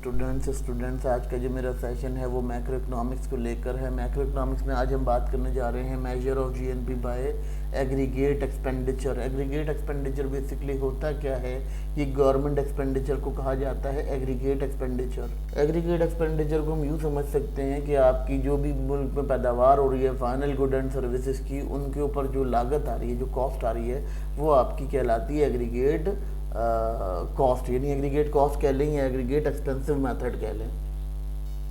Students आज का जो मेरा सेशन है वो मैक्रो इकोनॉमिक्स को लेकर है। मैक्रो इकोनॉमिक्स में आज हम बात करने जा रहे हैं measure of GNP by aggregate expenditure. Aggregate expenditure basically होता क्या है? ये गवर्नमेंट एक्सपेंडिचर को कहा जाता है एग्रीगेट एक्सपेंडिचर। एग्रीगेट एक्सपेंडिचर को हम यूँ समझ सकते हैं कि आपकी जो भी मुल्क में पैदावार हो रही है फाइनल गुड एंड सर्विसेज की, उनके ऊपर जो लागत आ रही है, जो कॉस्ट आ रही है, वो आपकी कहलाती है एग्रीगेट कॉस्ट, यानी एग्रीगेट कॉस्ट कह लें या एग्रीगेट एक्सपेंसिव मेथड कह लें।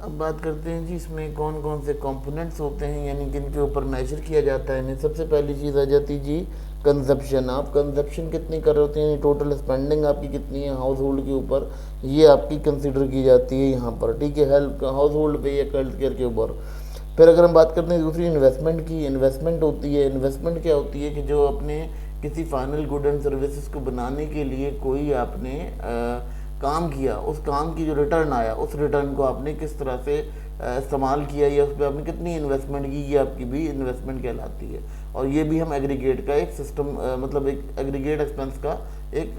अब बात करते हैं जी इसमें कौन कौन से कंपोनेंट्स होते हैं, यानी किनके ऊपर मेजर किया जाता है। सबसे पहली चीज़ आ जाती जी कंजप्शन। आप कंजप्शन कितनी कर रहे होते हैं, टोटल स्पेंडिंग आपकी कितनी है हाउस होल्ड के ऊपर, ये आपकी कंसिडर की जाती है यहाँ पर, ठीक है, हेल्थ हाउस होल्ड पे या हेल्थ केयर के ऊपर। फिर अगर हम बात करते हैं दूसरी इन्वेस्टमेंट की, इन्वेस्टमेंट होती है। इन्वेस्टमेंट क्या होती है कि जो अपने किसी फाइनल गुड एंड सर्विसेज को बनाने के लिए कोई आपने काम किया, उस काम की जो रिटर्न आया, उस रिटर्न को आपने किस तरह से इस्तेमाल किया या उस पर आपने कितनी इन्वेस्टमेंट की, ये आपकी भी इन्वेस्टमेंट कहलाती है। और ये भी हम एग्रीगेट का एक सिस्टम मतलब एक एग्रीगेट एक्सपेंस का एक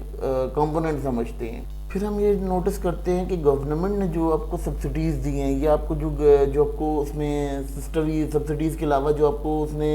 कंपोनेंट समझते हैं। फिर हम ये नोटिस करते हैं कि गवर्नमेंट ने जो आपको सब्सिडीज़ दी हैं या आपको जो आपको उसमें सब्सिडीज़ के अलावा जो आपको उसने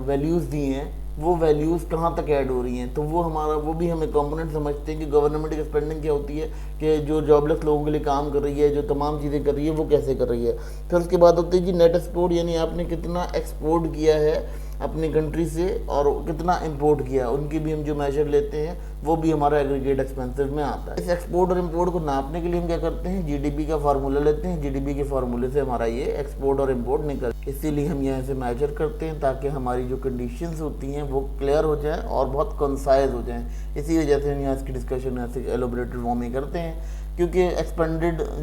वैल्यूज़ दी हैं, वो वैल्यूज़ कहाँ तक ऐड हो रही हैं, तो वो भी हम एक कंपोनेंट समझते हैं कि गवर्नमेंट की स्पेंडिंग क्या होती है, कि जो जॉबलेस लोगों के लिए काम कर रही है, जो तमाम चीज़ें कर रही है, वो कैसे कर रही है। फिर उसके बाद होती है जी नेट एक्सपोर्ट, यानी आपने कितना एक्सपोर्ट किया है अपनी कंट्री से और कितना इंपोर्ट किया, उनकी भी हम जो मेजर लेते हैं वो भी हमारा एग्रीगेट एक्सपेंसिव में आता है। इस एक्सपोर्ट और इंपोर्ट को नापने के लिए हम क्या करते हैं, जीडीपी का फार्मूला लेते हैं। जीडीपी के फार्मूले से हमारा ये एक्सपोर्ट और इंपोर्ट निकल, इसीलिए हम यहाँ से मेजर करते हैं ताकि हमारी जो कंडीशंस होती हैं वो क्लियर हो जाएं और बहुत कंसाइज हो जाएं। इसी वजह से हम यहाँ इसकी डिस्कशन ऐसे एलोबरेटेड फॉर्म में करते हैं, क्योंकि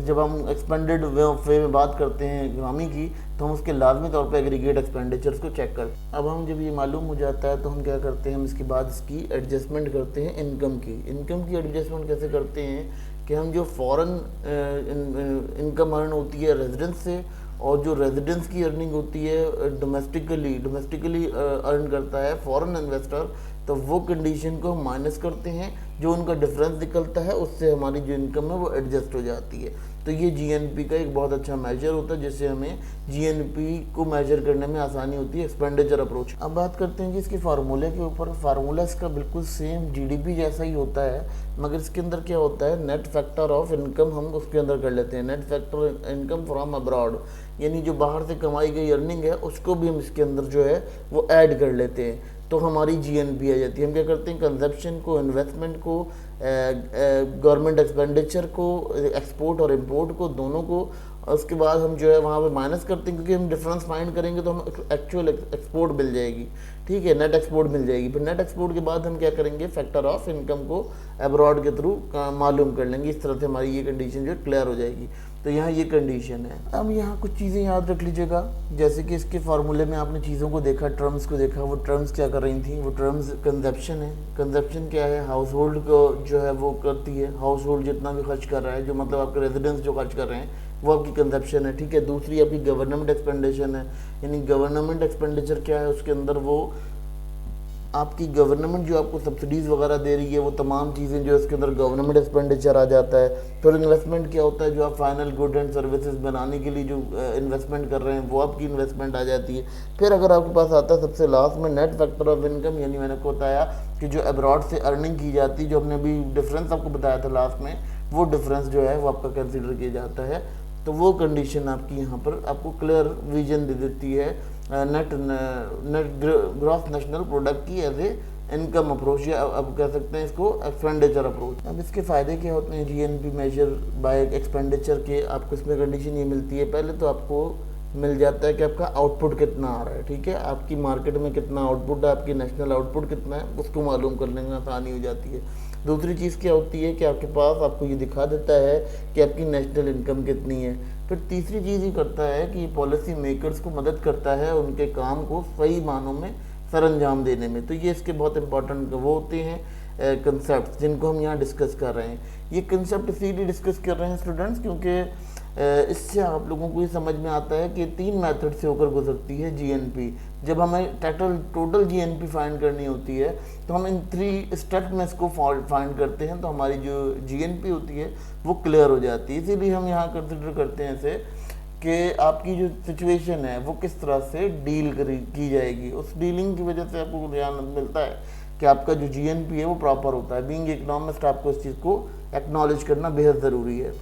जब हम एक्सपेंडेड वे में बात करते हैं इकनॉमी की, तो हम उसके लाजमी तौर पे एग्रीगेट एक्सपेंडिचर्स को चेक करते हैं। अब हम जब ये मालूम हो जाता है तो हम क्या करते हैं, हम इसके बाद इसकी एडजस्टमेंट करते हैं इनकम की एडजस्टमेंट कैसे करते हैं कि हम जो फॉरेन इनकम अर्न होती है रेजिडेंस से, और जो रेजिडेंस की अर्निंग होती है डोमेस्टिकली अर्न करता है फॉरेन इन्वेस्टर, तो वो कंडीशन को हम माइनस करते हैं, जो उनका डिफरेंस निकलता है उससे हमारी जो इनकम है वो एडजस्ट हो जाती है। तो ये जीएनपी का एक बहुत अच्छा मेजर होता है, जिससे हमें जीएनपी को मेजर करने में आसानी होती है एक्सपेंडिचर अप्रोच। अब बात करते हैं जी इसके फार्मूले के ऊपर। फार्मूला इसका बिल्कुल सेम जीडीपी जैसा ही होता है, मगर इसके अंदर क्या होता है, नेट फैक्टर ऑफ इनकम हम उसके अंदर कर लेते हैं। Net factor income from abroad, यानी जो बाहर से कमाई गई अर्निंग है उसको भी हम इसके अंदर जो है वो ऐड कर लेते हैं, तो हमारी जीएनपी आ जाती है। हम क्या करते हैं, कंजप्शन को, इन्वेस्टमेंट को, गवर्नमेंट एक्सपेंडिचर को, एक्सपोर्ट और इंपोर्ट को, दोनों को, उसके बाद हम जो है वहाँ पे माइनस करते हैं, क्योंकि हम डिफरेंस फाइंड करेंगे तो हम एक्चुअल एक्सपोर्ट मिल जाएगी, ठीक है, नेट एक्सपोर्ट मिल जाएगी। फिर नेट एक्सपोर्ट के बाद हम क्या करेंगे, फैक्टर ऑफ इनकम को अब्रॉड के थ्रू मालूम कर लेंगे। इस तरह से हमारी ये कंडीशन जो क्लियर हो जाएगी। तो यहाँ ये कंडीशन है। अब यहाँ कुछ चीज़ें याद रख लीजिएगा, जैसे कि इसके फार्मूले में आपने चीज़ों को देखा, टर्म्स को देखा, वो टर्म्स क्या कर रही थी, वो टर्म्स कंजप्शन है। कंजप्शन क्या है, हाउस होल्ड को जो है वो करती है, हाउस होल्ड जितना भी खर्च कर रहा है, जो मतलब आपके रेजिडेंस जो खर्च कर रहे हैं वो आपकी कंजप्शन है, ठीक है। दूसरी आपकी गवर्नमेंट एक्सपेंडिचर है, यानी गवर्नमेंट एक्सपेंडिचर क्या है, उसके अंदर वो आपकी गवर्नमेंट जो आपको सब्सिडीज़ वगैरह दे रही है, वो तमाम चीज़ें जो इसके अंदर गवर्नमेंट एक्सपेंडिचर आ जाता है। फिर इन्वेस्टमेंट क्या होता है, जो आप फाइनल गुड एंड सर्विसेज बनाने के लिए जो इन्वेस्टमेंट कर रहे हैं वो आपकी इन्वेस्टमेंट आ जाती है। फिर अगर आपके पास आता है सबसे लास्ट में नेट फैक्टर ऑफ इनकम, यानी मैंने आपको बताया कि जो अब्रॉड से अर्निंग की जाती है, जो हमने अभी डिफरेंस आपको बताया था लास्ट में, वो डिफरेंस जो है वो आपका कंसिडर किया जाता है। तो वो कंडीशन आपकी यहाँ पर आपको क्लियर विजन दे देती है नेट ग्रॉस नेशनल प्रोडक्ट की एज ए इनकम अप्रोच, या अब कह सकते हैं इसको एक्सपेंडिचर अप्रोच। अब इसके फ़ायदे क्या होते हैं जीएनपी मेजर बाय एक्सपेंडिचर के? आपको इसमें कंडीशन ये मिलती है, पहले तो आपको मिल जाता है कि आपका आउटपुट कितना आ रहा है, ठीक है, आपकी मार्केट में कितना आउटपुट है, आपकी नेशनल आउटपुट कितना है, उसको मालूम करने में आसानी हो जाती है। दूसरी चीज़ क्या होती है कि आपके पास आपको ये दिखा देता है कि आपकी नेशनल इनकम कितनी है। फिर तीसरी चीज़ ये करता है कि पॉलिसी मेकर्स को मदद करता है उनके काम को सही मानों में सर अंजाम देने में। तो ये इसके बहुत इंपॉर्टेंट वो होते हैं कंसेप्ट जिनको हम यहाँ डिस्कस कर रहे हैं। ये कंसेप्ट इसीलिए डिस्कस कर रहे हैं स्टूडेंट्स, क्योंकि इससे आप लोगों को ये समझ में आता है कि 3 मेथड से होकर गुजरती है जीएनपी। जब हमें टोटल जीएनपी फाइंड करनी होती है तो हम इन 3 स्टेप में इसको फाइंड करते हैं, तो हमारी जो जीएनपी होती है वो क्लियर हो जाती है। इसीलिए हम यहाँ कंसिडर करते हैं इसे कि आपकी जो सिचुएशन है वो किस तरह से डील की जाएगी। उस डीलिंग की वजह से आपको ज्ञान मिलता है कि आपका जो जीएनपी है वो प्रॉपर होता है। बीइंग इकोनॉमिस्ट आपको इस चीज़ को एक्नॉलेज करना बेहद ज़रूरी है।